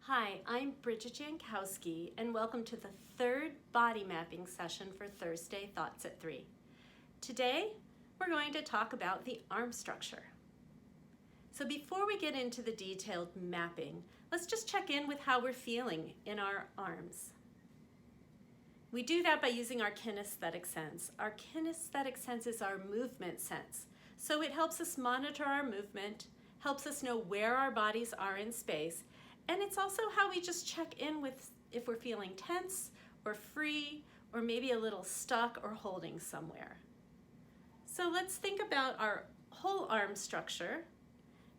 Hi, I'm Bridget Jankowski, and welcome to the third body mapping session for Thursday Thoughts at 3. Today, we're going to talk about the arm structure. So before we get into the detailed mapping, let's just check in with how we're feeling in our arms. We do that by using our kinesthetic sense. Our kinesthetic sense is our movement sense. So it helps us monitor our movement, helps us know where our bodies are in space, and it's also how we just check in with if we're feeling tense or free or maybe a little stuck or holding somewhere. So let's think about our whole arm structure.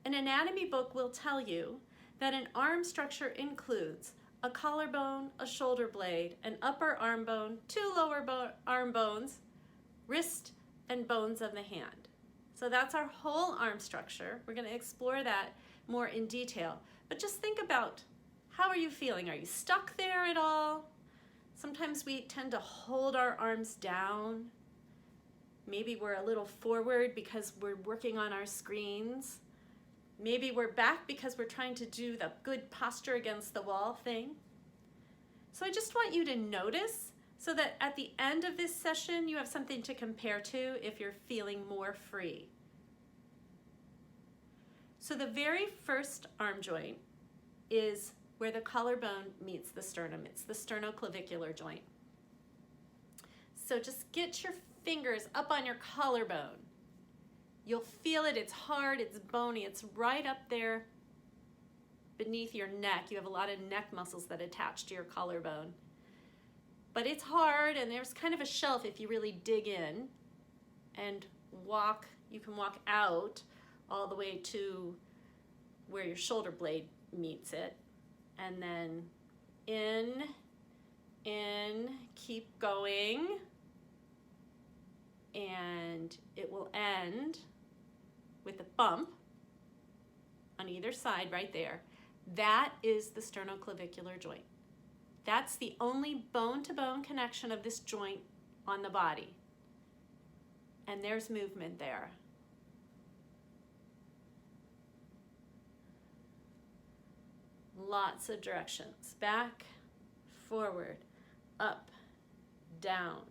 An anatomy book will tell you that an arm structure includes a collarbone, a shoulder blade, an upper arm bone, two lower arm bones, wrist, and bones of the hand. So that's our whole arm structure. We're going to explore that more in detail. But just think about, how are you feeling? Are you stuck there at all? Sometimes we tend to hold our arms down. Maybe we're a little forward because we're working on our screens. Maybe we're back because we're trying to do the good posture against the wall thing. So I just want you to notice so that at the end of this session, you have something to compare to if you're feeling more free. So the very first arm joint is where the collarbone meets the sternum. It's the sternoclavicular joint. So just get your fingers up on your collarbone. You'll feel it, it's hard, it's bony, it's right up there beneath your neck. You have a lot of neck muscles that attach to your collarbone. But it's hard, and there's kind of a shelf if you really dig in and walk. You can walk out all the way to where your shoulder blade meets it, and then in, keep going, and it will end with a bump on either side right there. That is the sternoclavicular joint. That's the only bone-to-bone connection of this joint on the body. And there's movement there. Lots of directions. Back, forward, up, down.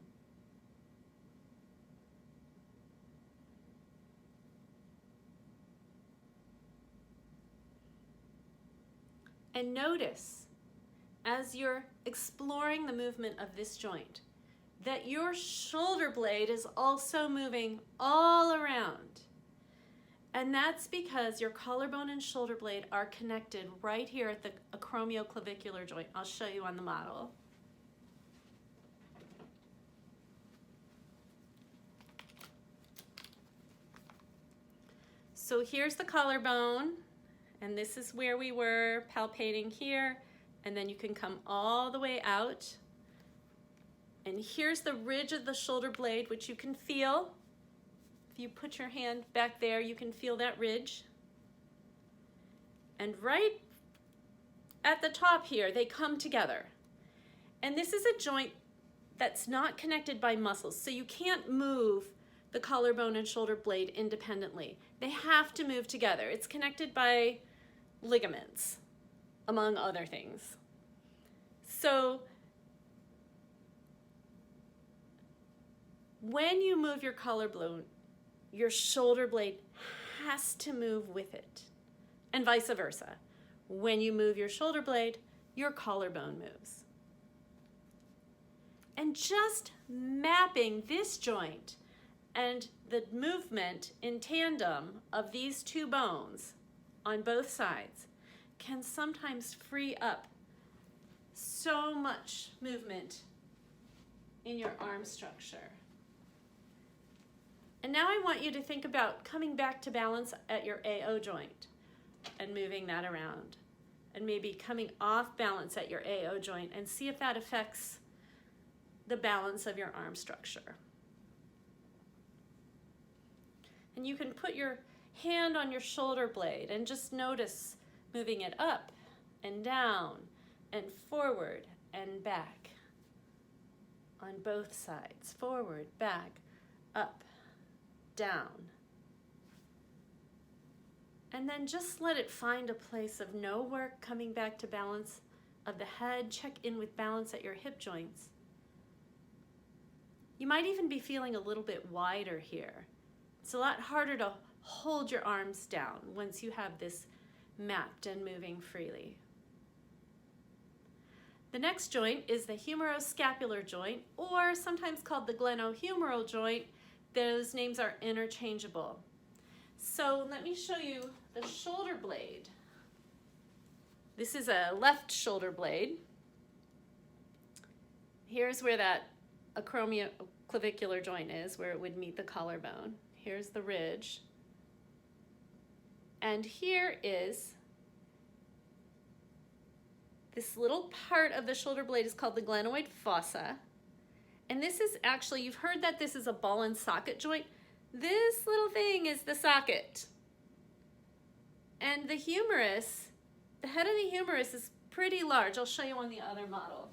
And notice, as you're exploring the movement of this joint, that your shoulder blade is also moving all around. And that's because your collarbone and shoulder blade are connected right here at the acromioclavicular joint. I'll show you on the model. So here's the collarbone, and this is where we were palpating here, and then you can come all the way out. And here's the ridge of the shoulder blade, which you can feel. If you put your hand back there, you can feel that ridge. And right at the top here, they come together. And this is a joint that's not connected by muscles, so you can't move the collarbone and shoulder blade independently. They have to move together. It's connected by ligaments, among other things. So when you move your collarbone, your shoulder blade has to move with it, and vice versa. When you move your shoulder blade, your collarbone moves. And just mapping this joint and the movement in tandem of these two bones on both sides can sometimes free up so much movement in your arm structure. And now I want you to think about coming back to balance at your AO joint and moving that around. And maybe coming off balance at your AO joint and see if that affects the balance of your arm structure. And you can put your hand on your shoulder blade and just notice moving it up and down and forward and back on both sides. Forward, back, up, down. And then just let it find a place of no work, coming back to balance of the head. Check in with balance at your hip joints. You might even be feeling a little bit wider here. It's a lot harder to hold your arms down once you have this mapped and moving freely. The next joint is the humeroscapular joint, or sometimes called the glenohumeral joint. Those names are interchangeable. So let me show you the shoulder blade. This is a left shoulder blade. Here's where that acromioclavicular joint is, where it would meet the collarbone. Here's the ridge. And here is this little part of the shoulder blade is called the glenoid fossa. And this is actually, you've heard that this is a ball and socket joint. This little thing is the socket. And the humerus, the head of the humerus is pretty large. I'll show you on the other model.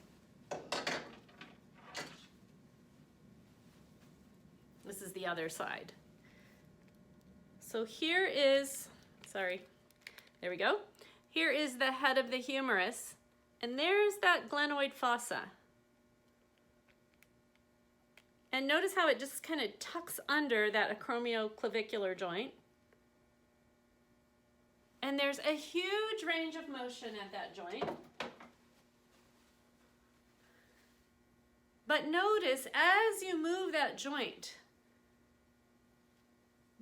This is the other side. So here is, there we go. Here is the head of the humerus, and there's that glenoid fossa. And notice how it just kind of tucks under that acromioclavicular joint. And there's a huge range of motion at that joint. But notice as you move that joint,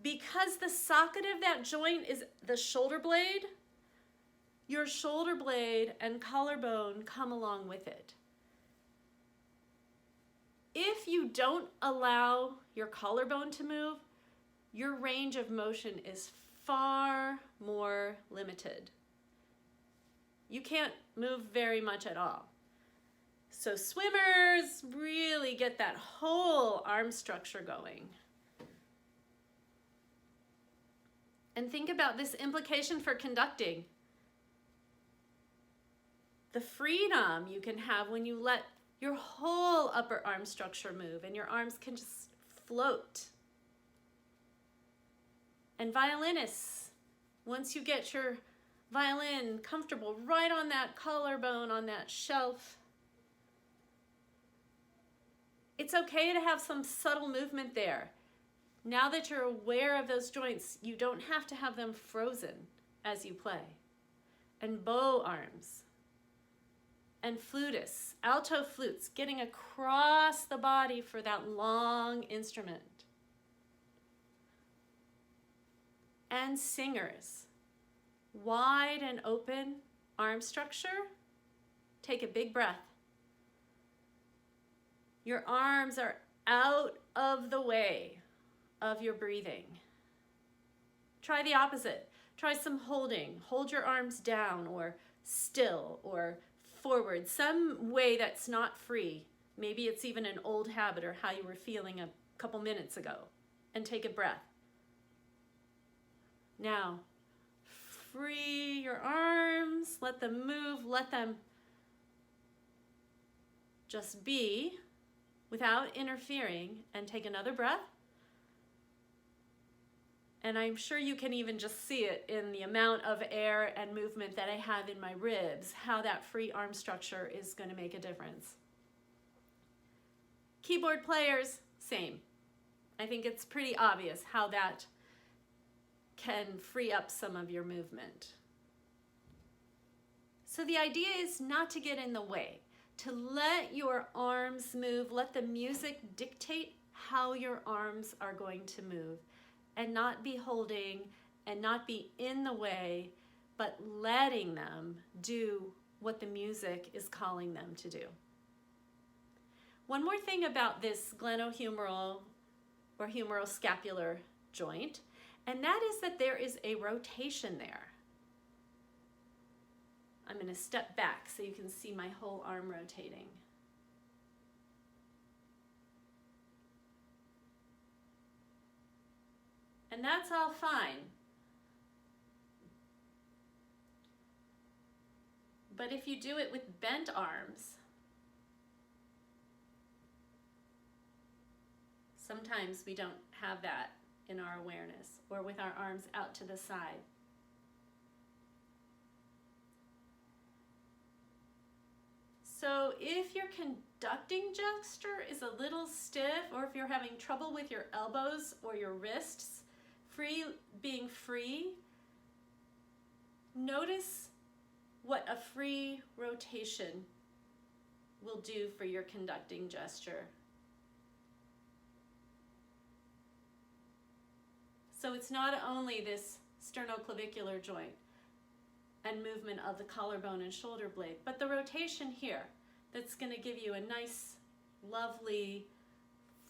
because the socket of that joint is the shoulder blade, your shoulder blade and collarbone come along with it. If you don't allow your collarbone to move, your range of motion is far more limited. You can't move very much at all. So swimmers really get that whole arm structure going. And think about this implication for conducting. The freedom you can have when you let your whole upper arm structure move and your arms can just float. And violinists, once you get your violin comfortable right on that collarbone, on that shelf, it's okay to have some subtle movement there. Now that you're aware of those joints, you don't have to have them frozen as you play. And bow arms and flutists, alto flutes, getting across the body for that long instrument. And singers, wide and open arm structure. Take a big breath. Your arms are out of the way of your breathing. Try the opposite. Try some holding. Hold your arms down or still or forward, some way that's not free. Maybe it's even an old habit or how you were feeling a couple minutes ago. And take a breath. Now, free your arms, let them move, let them just be without interfering, and take another breath. And I'm sure you can even just see it in the amount of air and movement that I have in my ribs, how that free arm structure is going to make a difference. Keyboard players, same. I think it's pretty obvious how that can free up some of your movement. So the idea is not to get in the way, to let your arms move, let the music dictate how your arms are going to move, and not be holding and not be in the way, but letting them do what the music is calling them to do. One more thing about this glenohumeral or humeroscapular joint, and that is that there is a rotation there. I'm going to step back so you can see my whole arm rotating. And that's all fine. But if you do it with bent arms, sometimes we don't have that in our awareness, or with our arms out to the side. So if your conducting gesture is a little stiff, or if you're having trouble with your elbows or your wrists being free, notice what a free rotation will do for your conducting gesture. So it's not only this sternoclavicular joint and movement of the collarbone and shoulder blade, but the rotation here that's going to give you a nice, lovely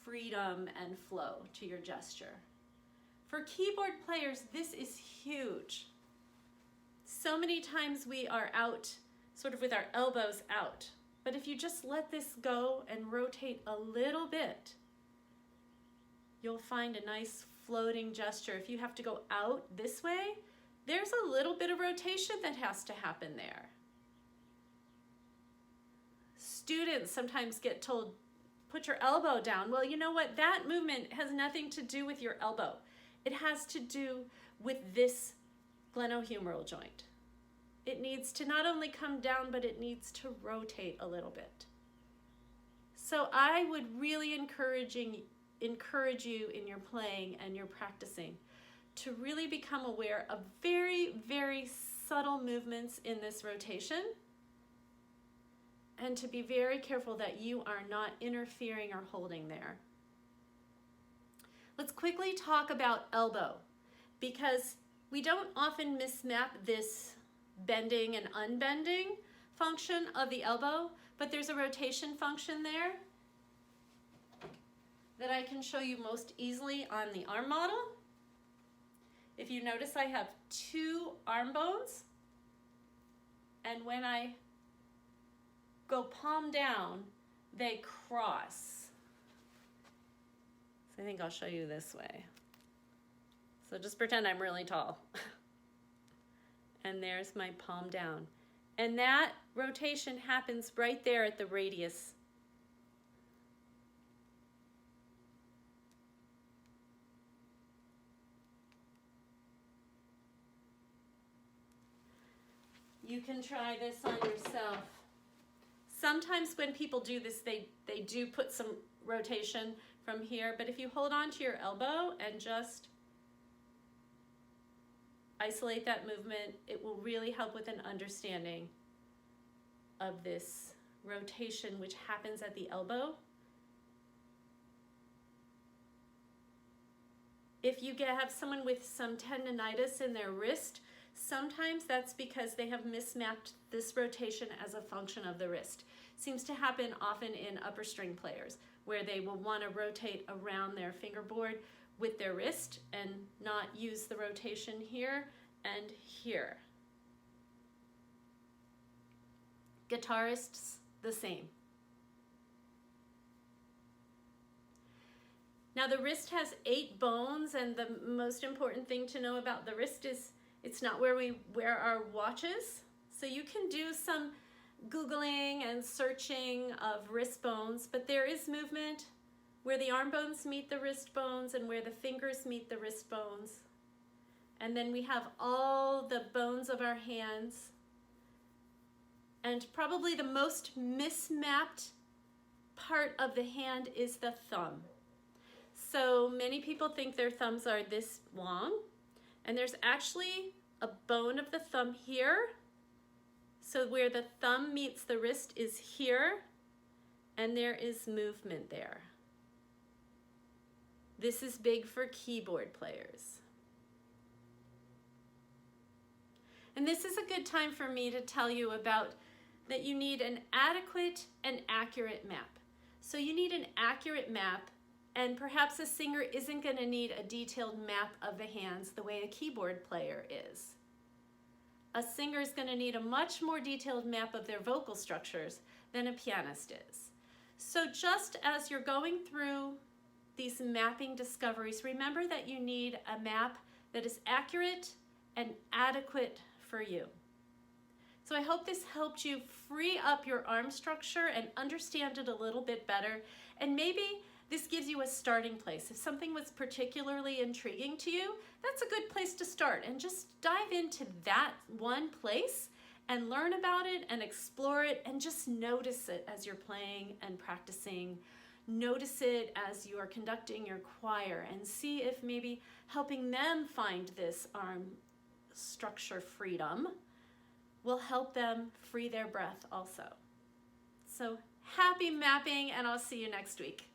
freedom and flow to your gesture. For keyboard players, this is huge. So many times we are out sort of with our elbows out, but if you just let this go and rotate a little bit, you'll find a nice floating gesture. If you have to go out this way, there's a little bit of rotation that has to happen there. Students sometimes get told, put your elbow down. Well, you know what? That movement has nothing to do with your elbow. It has to do with this glenohumeral joint. It needs to not only come down, but it needs to rotate a little bit. So I would really encourage you in your playing and your practicing to really become aware of very, very subtle movements in this rotation, and to be very careful that you are not interfering or holding there. Let's quickly talk about elbow, because we don't often mismap this bending and unbending function of the elbow, but there's a rotation function there that I can show you most easily on the arm model. If you notice, I have two arm bones, and when I go palm down, they cross. So I think I'll show you this way. So just pretend I'm really tall. And there's my palm down. And that rotation happens right there at the radius. You can try this on yourself. Sometimes when people do this, they do put some rotation from here, but if you hold on to your elbow and just isolate that movement, it will really help with an understanding of this rotation which happens at the elbow. If you have someone with some tendonitis in their wrist, sometimes that's because they have mismapped this rotation as a function of the wrist. Seems to happen often in upper string players, where they will want to rotate around their fingerboard with their wrist and not use the rotation here and here. Guitarists, the same. Now the wrist has 8 bones, and the most important thing to know about the wrist is it's not where we wear our watches. So you can do some Googling and searching of wrist bones, but there is movement where the arm bones meet the wrist bones and where the fingers meet the wrist bones. And then we have all the bones of our hands. And probably the most mismapped part of the hand is the thumb. So many people think their thumbs are this long, and there's actually a bone of the thumb here. So where the thumb meets the wrist is here, and there is movement there. This is big for keyboard players. And this is a good time for me to tell you about that you need an adequate and accurate map. So you need an accurate map, and perhaps a singer isn't going to need a detailed map of the hands the way a keyboard player is. A singer is going to need a much more detailed map of their vocal structures than a pianist is. So just as you're going through these mapping discoveries, remember that you need a map that is accurate and adequate for you. So I hope this helped you free up your arm structure and understand it a little bit better. And maybe this gives you a starting place. If something was particularly intriguing to you, that's a good place to start. And just dive into that one place and learn about it and explore it and just notice it as you're playing and practicing. Notice it as you are conducting your choir and see if maybe helping them find this arm structure freedom will help them free their breath also. So happy mapping, and I'll see you next week.